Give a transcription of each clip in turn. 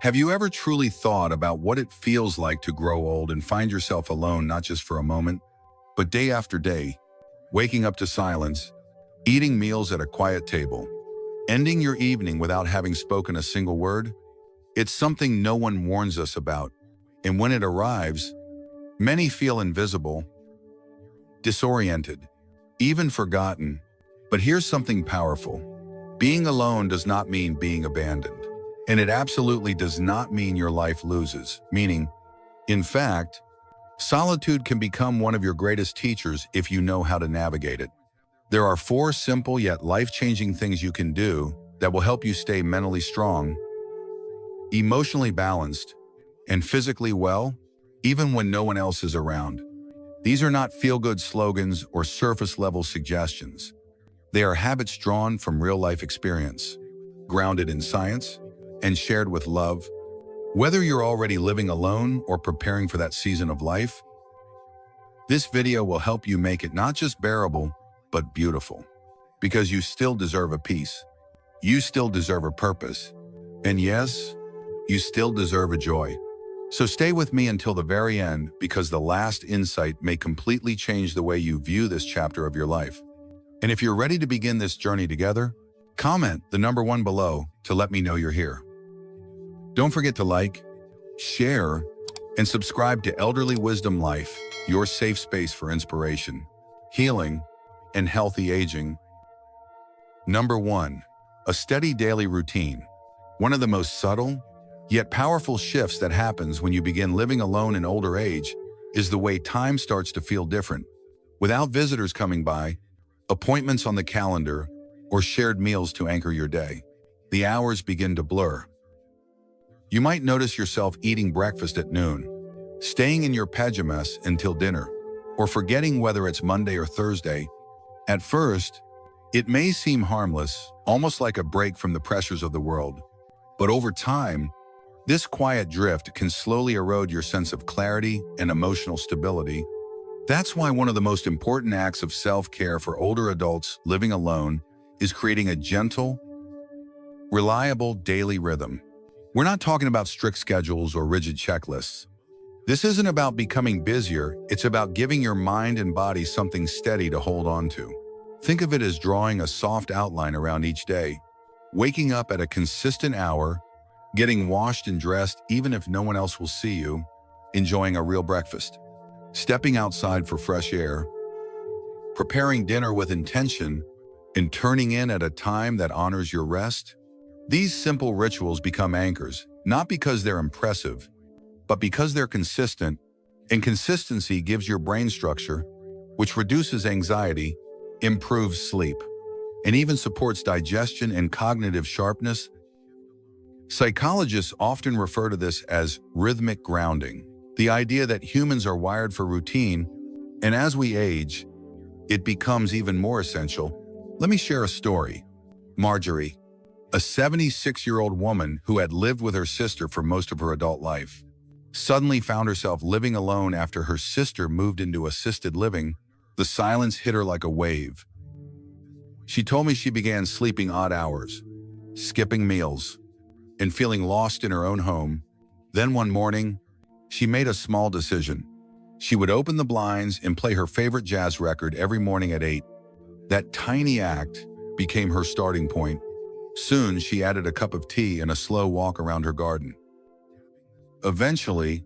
Have you ever truly thought about what it feels like to grow old and find yourself alone not just for a moment, but day after day, waking up to silence, eating meals at a quiet table, ending your evening without having spoken a single word? It's something no one warns us about, and when it arrives, many feel invisible, disoriented, even forgotten. But here's something powerful. Being alone does not mean being abandoned. And it absolutely does not mean your life loses. Meaning, in fact, solitude can become one of your greatest teachers if you know how to navigate it. There are 4 simple yet life-changing things you can do that will help you stay mentally strong, emotionally balanced, and physically well, even when no one else is around. These are not feel-good slogans or surface-level suggestions. They are habits drawn from real-life experience, grounded in science, and shared with love. Whether you're already living alone or preparing for that season of life, this video will help you make it not just bearable, but beautiful. Because you still deserve a peace. You still deserve a purpose. And yes, you still deserve a joy. So stay with me until the very end, because the last insight may completely change the way you view this chapter of your life. And if you're ready to begin this journey together, comment the number 1 below to let me know you're here. Don't forget to like, share, and subscribe to Elderly Wisdom Life, your safe space for inspiration, healing, and healthy aging. Number 1, a steady daily routine. One of the most subtle, yet powerful shifts that happens when you begin living alone in older age is the way time starts to feel different. Without visitors coming by, appointments on the calendar, or shared meals to anchor your day, the hours begin to blur. You might notice yourself eating breakfast at noon, staying in your pajamas until dinner, or forgetting whether it's Monday or Thursday. At first, it may seem harmless, almost like a break from the pressures of the world. But over time, this quiet drift can slowly erode your sense of clarity and emotional stability. That's why one of the most important acts of self-care for older adults living alone is creating a gentle, reliable daily rhythm. We're not talking about strict schedules or rigid checklists. This isn't about becoming busier, it's about giving your mind and body something steady to hold on to. Think of it as drawing a soft outline around each day, waking up at a consistent hour, getting washed and dressed even if no one else will see you, enjoying a real breakfast, stepping outside for fresh air, preparing dinner with intention, and turning in at a time that honors your rest. These simple rituals become anchors, not because they're impressive, but because they're consistent, and consistency gives your brain structure, which reduces anxiety, improves sleep, and even supports digestion and cognitive sharpness. Psychologists often refer to this as rhythmic grounding, the idea that humans are wired for routine, and as we age, it becomes even more essential. Let me share a story. Marjorie, a 76-year-old woman who had lived with her sister for most of her adult life, suddenly found herself living alone after her sister moved into assisted living. The silence hit her like a wave. She told me she began sleeping odd hours, skipping meals, and feeling lost in her own home. Then one morning, she made a small decision. She would open the blinds and play her favorite jazz record every morning at 8. That tiny act became her starting point. Soon, she added a cup of tea and a slow walk around her garden. Eventually,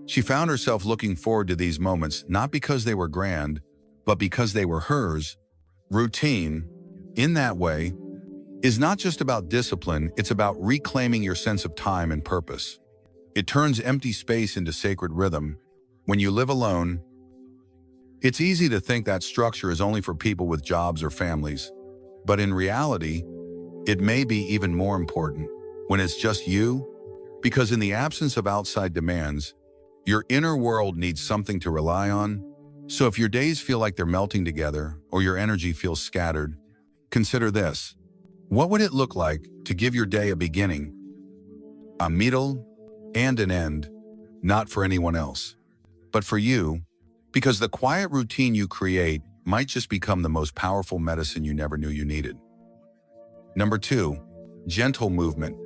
she found herself looking forward to these moments not because they were grand, but because they were hers. Routine, in that way, is not just about discipline, it's about reclaiming your sense of time and purpose. It turns empty space into sacred rhythm. When you live alone, it's easy to think that structure is only for people with jobs or families. But in reality, it may be even more important when it's just you, because in the absence of outside demands, your inner world needs something to rely on. So if your days feel like they're melting together or your energy feels scattered, consider this. What would it look like to give your day a beginning, a middle, and an end, not for anyone else, but for you, because the quiet routine you create might just become the most powerful medicine you never knew you needed. Number 2, gentle movement.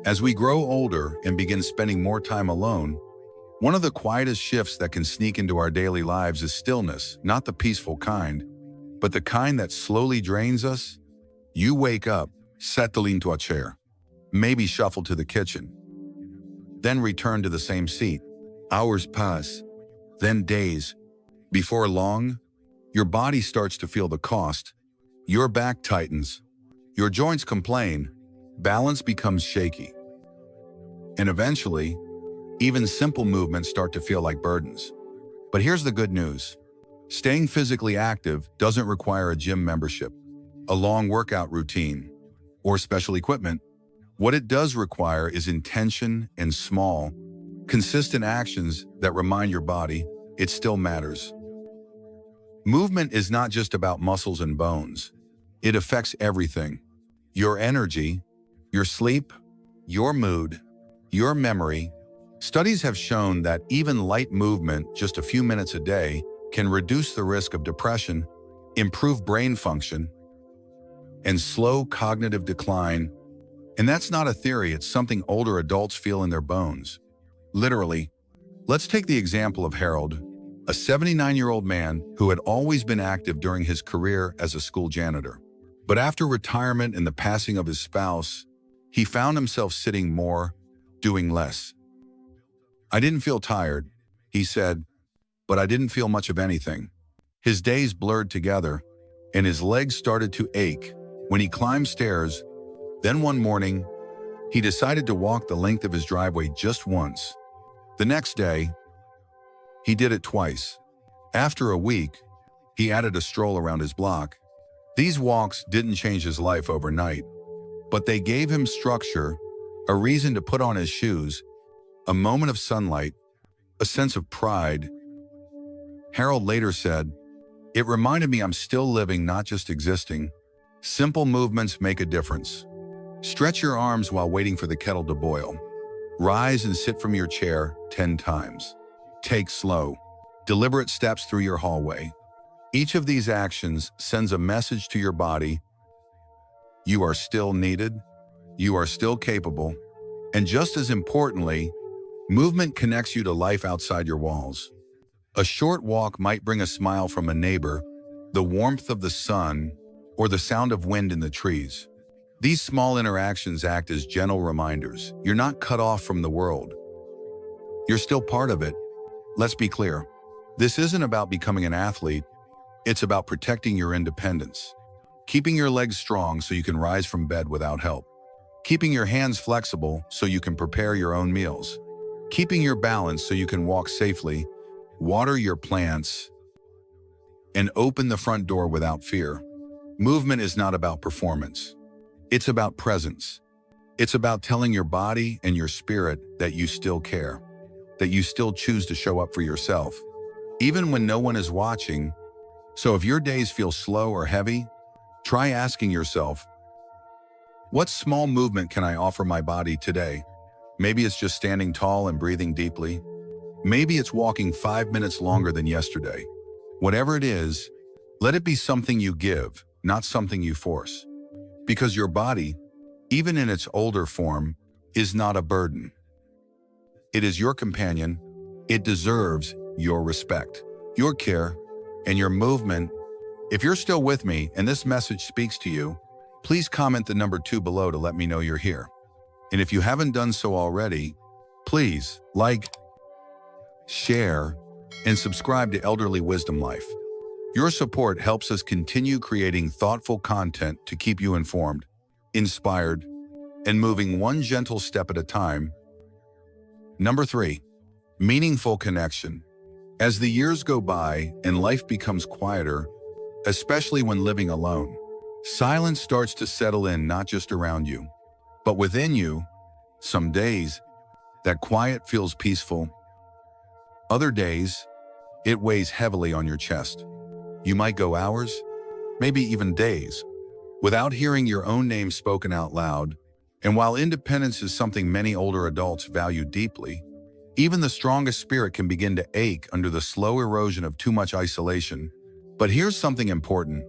As we grow older and begin spending more time alone, one of the quietest shifts that can sneak into our daily lives is stillness, not the peaceful kind, but the kind that slowly drains us. You wake up, settle into a chair, maybe shuffle to the kitchen, then return to the same seat. Hours pass, then days. Before long, your body starts to feel the cost. Your back tightens, your joints complain, balance becomes shaky. And eventually, even simple movements start to feel like burdens. But here's the good news. Staying physically active doesn't require a gym membership, a long workout routine, or special equipment. What it does require is intention and small, consistent actions that remind your body it still matters. Movement is not just about muscles and bones. It affects everything. Your energy, your sleep, your mood, your memory. Studies have shown that even light movement, just a few minutes a day, can reduce the risk of depression, improve brain function, and slow cognitive decline. And that's not a theory, it's something older adults feel in their bones. Literally. Let's take the example of Harold, a 79-year-old man who had always been active during his career as a school janitor. But after retirement and the passing of his spouse, he found himself sitting more, doing less. "I didn't feel tired," he said, "but I didn't feel much of anything." His days blurred together, and his legs started to ache when he climbed stairs. Then one morning, he decided to walk the length of his driveway just once. The next day, he did it twice. After a week, he added a stroll around his block. These walks didn't change his life overnight, but they gave him structure, a reason to put on his shoes, a moment of sunlight, a sense of pride. Harold later said, "It reminded me I'm still living, not just existing." Simple movements make a difference. Stretch your arms while waiting for the kettle to boil. Rise and sit from your chair 10 times. Take slow, deliberate steps through your hallway. Each of these actions sends a message to your body. You are still needed, you are still capable, and just as importantly, movement connects you to life outside your walls. A short walk might bring a smile from a neighbor, the warmth of the sun, or the sound of wind in the trees. These small interactions act as gentle reminders. You're not cut off from the world. You're still part of it. Let's be clear. This isn't about becoming an athlete. It's about protecting your independence. Keeping your legs strong so you can rise from bed without help. Keeping your hands flexible so you can prepare your own meals. Keeping your balance so you can walk safely, water your plants, and open the front door without fear. Movement is not about performance. It's about presence. It's about telling your body and your spirit that you still care, that you still choose to show up for yourself, even when no one is watching. So if your days feel slow or heavy, try asking yourself, what small movement can I offer my body today? Maybe it's just standing tall and breathing deeply. Maybe it's walking 5 minutes longer than yesterday. Whatever it is, let it be something you give, not something you force. Because your body, even in its older form, is not a burden. It is your companion. It deserves your respect, your care, and your movement. If you're still with me and this message speaks to you, please comment the number 2 below to let me know you're here. And if you haven't done so already, please like, share, and subscribe to Elderly Wisdom Life. Your support helps us continue creating thoughtful content to keep you informed, inspired, and moving one gentle step at a time. Number 3, meaningful connection. As the years go by and life becomes quieter, especially when living alone, silence starts to settle in, not just around you, but within you. Some days, that quiet feels peaceful. Other days, it weighs heavily on your chest. You might go hours, maybe even days, without hearing your own name spoken out loud. And while independence is something many older adults value deeply, even the strongest spirit can begin to ache under the slow erosion of too much isolation. But here's something important.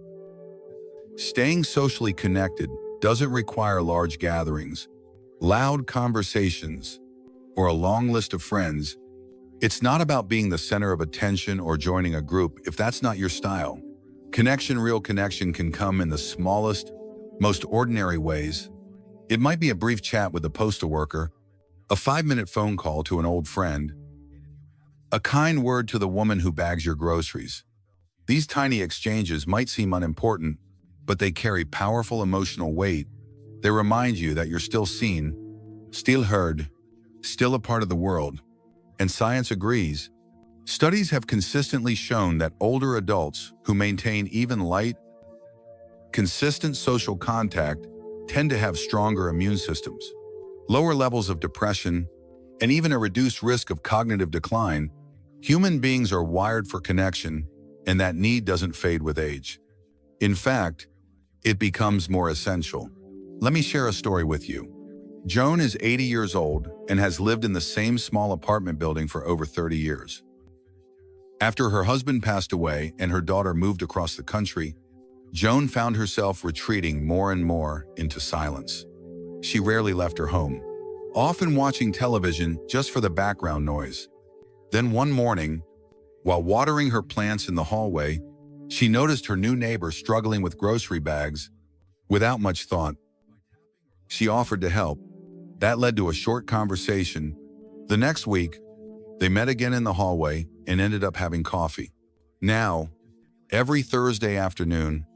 Staying socially connected doesn't require large gatherings. loud conversations, or a long list of friends. It's not about being the center of attention or joining a group if that's not your style. Real connection can come in the smallest, most ordinary ways. It might be a brief chat with a postal worker, a 5-minute phone call to an old friend, a kind word to the woman who bags your groceries. These tiny exchanges might seem unimportant, but they carry powerful emotional weight. They remind you that you're still seen, still heard, still a part of the world. And science agrees. Studies have consistently shown that older adults who maintain even light, consistent social contact tend to have stronger immune systems, lower levels of depression, and even a reduced risk of cognitive decline. Human beings are wired for connection, and that need doesn't fade with age. In fact, it becomes more essential. Let me share a story with you. Joan is 80 years old and has lived in the same small apartment building for over 30 years. After her husband passed away and her daughter moved across the country, Joan found herself retreating more and more into silence. She rarely left her home, often watching television just for the background noise. Then one morning, while watering her plants in the hallway, she noticed her new neighbor struggling with grocery bags. Without much thought, she offered to help. That led to a short conversation. The next week, they met again in the hallway and ended up having coffee. Now, every Thursday afternoon,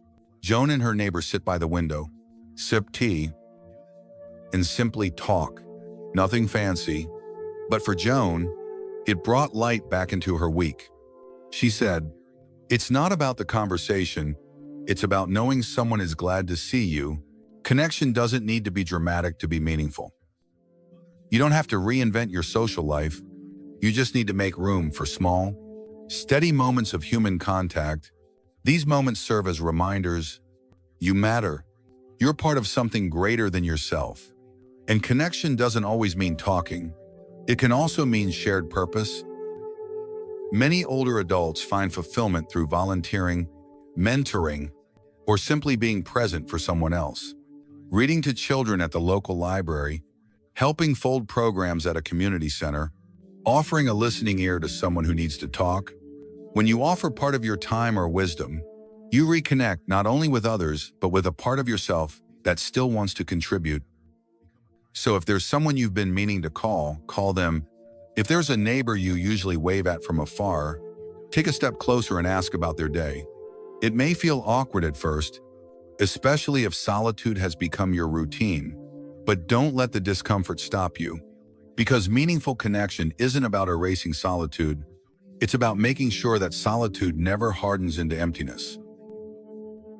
Joan and her neighbor sit by the window, sip tea, and simply talk. Nothing fancy, but for Joan, it brought light back into her week. She said, "It's not about the conversation, it's about knowing someone is glad to see you. Connection doesn't need to be dramatic to be meaningful. You don't have to reinvent your social life. You just need to make room for small, steady moments of human contact. These moments serve as reminders. You matter. You're part of something greater than yourself." And connection doesn't always mean talking. It can also mean shared purpose. Many older adults find fulfillment through volunteering, mentoring, or simply being present for someone else. Reading to children at the local library, helping fold programs at a community center, offering a listening ear to someone who needs to talk. When you offer part of your time or wisdom, you reconnect not only with others, but with a part of yourself that still wants to contribute. So if there's someone you've been meaning to call them. If there's a neighbor you usually wave at from afar, take a step closer and ask about their day. It may feel awkward at first, especially if solitude has become your routine, but don't let the discomfort stop you. Because meaningful connection isn't about erasing solitude, it's about making sure that solitude never hardens into emptiness.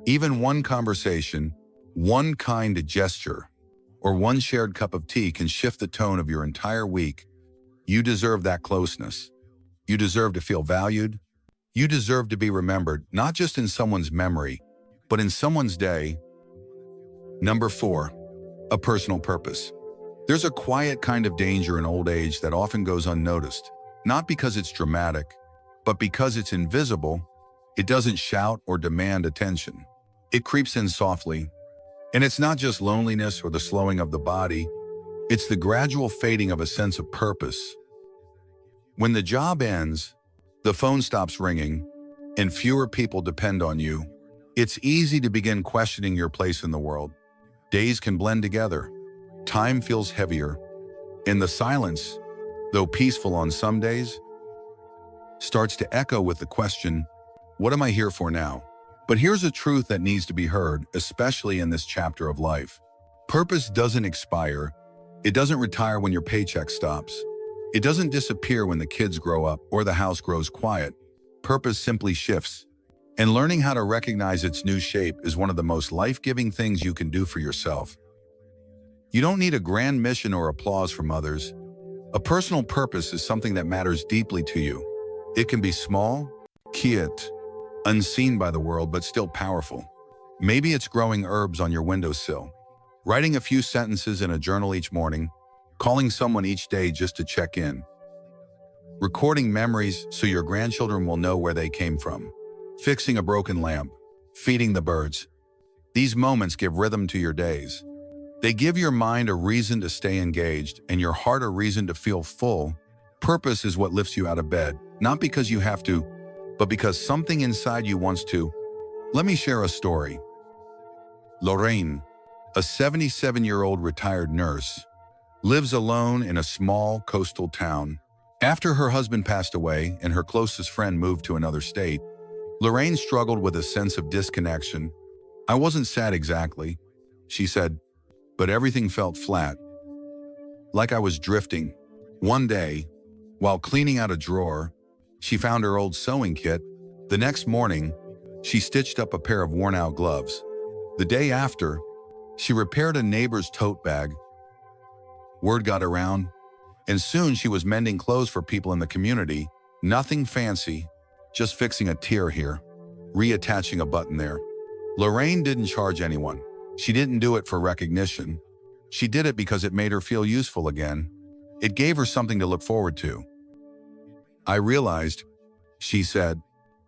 Even one conversation, one kind gesture, or one shared cup of tea can shift the tone of your entire week. You deserve that closeness. You deserve to feel valued. You deserve to be remembered, not just in someone's memory, but in someone's day. Number 4, a personal purpose. There's a quiet kind of danger in old age that often goes unnoticed, not because it's dramatic, but because it's invisible. It doesn't shout or demand attention. It creeps in softly. And it's not just loneliness or the slowing of the body, it's the gradual fading of a sense of purpose. When the job ends, the phone stops ringing, and fewer people depend on you, it's easy to begin questioning your place in the world. Days can blend together. Time feels heavier. And the silence, though peaceful on some days, starts to echo with the question, what am I here for now? But here's a truth that needs to be heard, especially in this chapter of life. Purpose doesn't expire. It doesn't retire when your paycheck stops. It doesn't disappear when the kids grow up or the house grows quiet. Purpose simply shifts. And learning how to recognize its new shape is one of the most life-giving things you can do for yourself. You don't need a grand mission or applause from others. A personal purpose is something that matters deeply to you. It can be small, quiet, unseen by the world, but still powerful. Maybe it's growing herbs on your windowsill, writing a few sentences in a journal each morning, calling someone each day just to check in, recording memories so your grandchildren will know where they came from, fixing a broken lamp, feeding the birds. These moments give rhythm to your days. They give your mind a reason to stay engaged and your heart a reason to feel full. Purpose is what lifts you out of bed, not because you have to, but because something inside you wants to. Let me share a story. Lorraine, a 77-year-old retired nurse, lives alone in a small coastal town. After her husband passed away and her closest friend moved to another state, Lorraine struggled with a sense of disconnection. "I wasn't sad exactly," she said, "but everything felt flat, like I was drifting." One day, while cleaning out a drawer, she found her old sewing kit. The next morning, she stitched up a pair of worn-out gloves. The day after, she repaired a neighbor's tote bag. Word got around, and soon she was mending clothes for people in the community. Nothing fancy, just fixing a tear here, reattaching a button there. Lorraine didn't charge anyone. She didn't do it for recognition. She did it because it made her feel useful again. It gave her something to look forward to. "I realized," she said,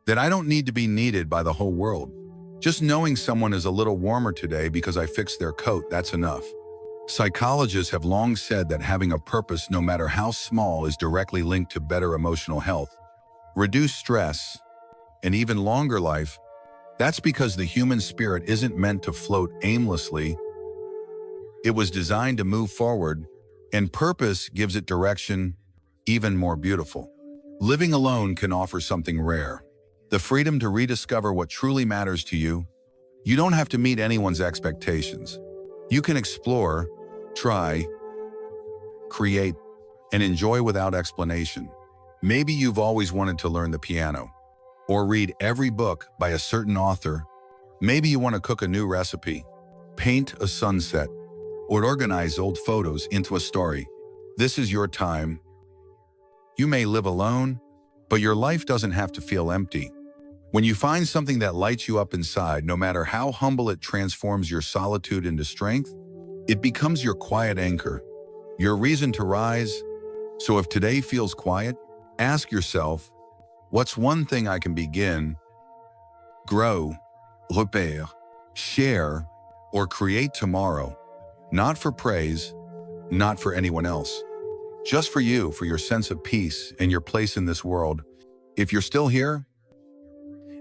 "that I don't need to be needed by the whole world. Just knowing someone is a little warmer today because I fixed their coat, that's enough." Psychologists have long said that having a purpose, no matter how small, is directly linked to better emotional health, reduced stress, and even longer life. That's because the human spirit isn't meant to float aimlessly. It was designed to move forward, and purpose gives it direction, even more beautiful. Living alone can offer something rare: the freedom to rediscover what truly matters to you. You don't have to meet anyone's expectations. You can explore, try, create, and enjoy without explanation. Maybe you've always wanted to learn the piano, or read every book by a certain author. Maybe you want to cook a new recipe, paint a sunset, or organize old photos into a story. This is your time. You may live alone, but your life doesn't have to feel empty. When you find something that lights you up inside, no matter how humble it transforms your solitude into strength, it becomes your quiet anchor, your reason to rise. So if today feels quiet, ask yourself, what's one thing I can begin, grow, repair, share, or create tomorrow? Not for praise, not for anyone else. Just for you, for your sense of peace and your place in this world. If you're still here,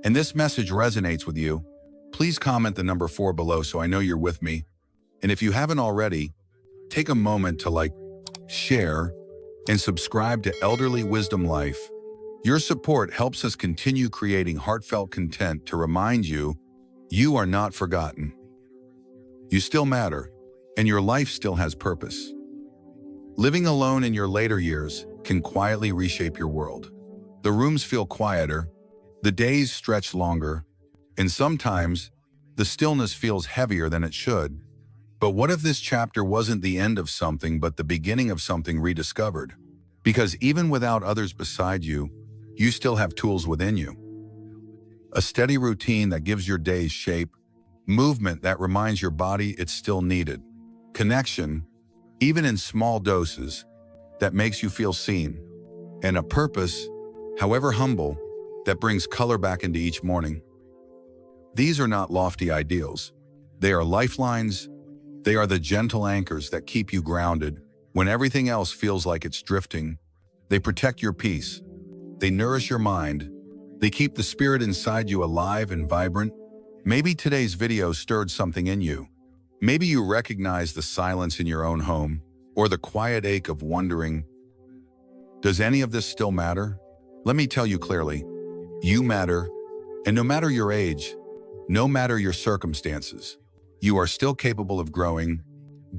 and this message resonates with you, please comment the number 4 below so I know you're with me. And if you haven't already, take a moment to share, and subscribe to Elderly Wisdom Life. Your support helps us continue creating heartfelt content to remind you, you are not forgotten. You still matter, and your life still has purpose. Living alone in your later years can quietly reshape your world. The rooms feel quieter, the days stretch longer, and sometimes the stillness feels heavier than it should. But what if this chapter wasn't the end of something but the beginning of something rediscovered? Because even without others beside you, you still have tools within you. A steady routine that gives your days shape, movement that reminds your body it's still needed, connection, even in small doses, that makes you feel seen, and a purpose, however humble, that brings color back into each morning. These are not lofty ideals. They are lifelines. They are the gentle anchors that keep you grounded when everything else feels like it's drifting. They protect your peace. They nourish your mind. They keep the spirit inside you alive and vibrant. Maybe today's video stirred something in you. Maybe you recognize the silence in your own home, or the quiet ache of wondering, does any of this still matter? Let me tell you clearly, you matter, and no matter your age, no matter your circumstances, you are still capable of growing,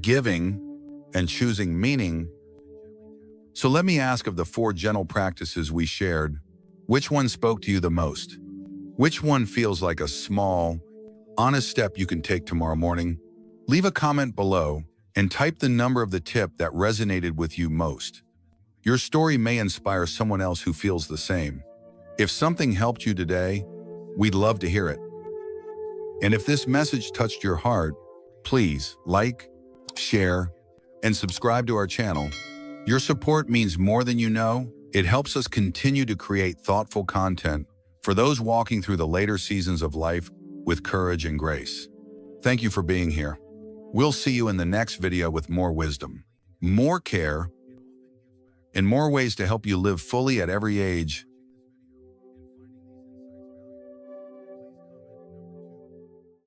giving, and choosing meaning. So let me ask, of the 4 gentle practices we shared, which one spoke to you the most? Which one feels like a small, honest step you can take tomorrow morning? Leave a comment below and type the number of the tip that resonated with you most. Your story may inspire someone else who feels the same. If something helped you today, we'd love to hear it. And if this message touched your heart, please like, share, and subscribe to our channel. Your support means more than you know. It helps us continue to create thoughtful content for those walking through the later seasons of life with courage and grace. Thank you for being here. We'll see you in the next video with more wisdom, more care, and more ways to help you live fully at every age.